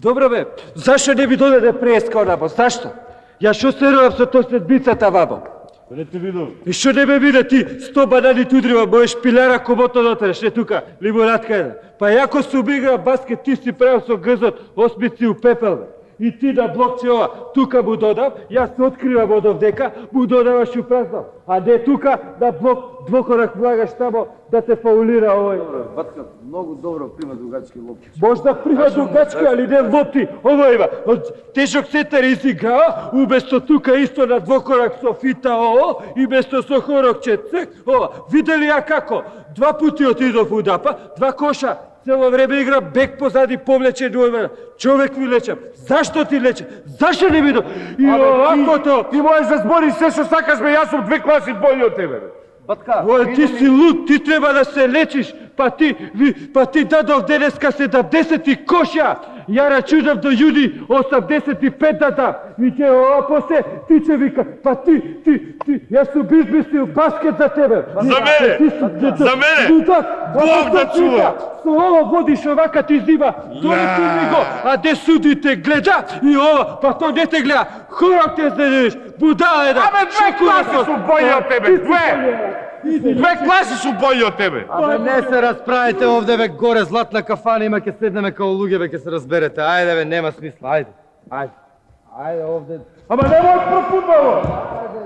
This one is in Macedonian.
Добро бе, зашо не би додаде преска онамо, зашто? Ја шо серувам со тој седбицата вамо? Не те видов. И шо не ме виде ти 100 банани тудрива, можеш пилера комото дотреш, не тука, лимонатка една. Па јако се убигра баскет, ти си правил со грзот, осмици у пепел, бе. И ти на блокче ова, тука му додав, јас се откривам од овдека, му додаваш у празнав. А не тука, на блок, двокорак влагаш тамо, да те фаулира овој. Батка, многу добро прима дугачки лопти. Можда прима дугачки, али не лопти. Ово има, тежок сетар изиграва, уместо тука исто на двокорак со фита ово, и место со хорокче цек, ова. Видели ја како? 2 пути отидов у Дапа, 2 коша. Цело време игра бек позади повлечен уемена. Човек ми лечам. Зашто ти лечам? Зашто не видов? И овакото... Ти можеш да збориш се што сакаш, бе, јас сум 2 класи бољи од тебе, бе. Батка, Ти си луд, ти треба да се лечиш, па ти дадов денеска 70 коша. Ја рачунам до јуни 85 да дам. И ќе ова после, ти ќе вика, па ти, јас сум измислил баскет за тебе. За мене! За мене! Бог да чува! Со ово водиш овака ти зима, долети ми го, а де судите гледа и ова, па то не те гледа, хорок те следиш, будала една. Абе, 2 класи сум бољи од тебе, 2 класи сум бољи од тебе. абе не се расправите овде, бе, горе златна кафана има, ќе седнеме као луѓе, бе, ќе се разберете. Ајде, бе, нема смисла, ајде. Ајде овде. Ама не можеш про фудбало! Ајде,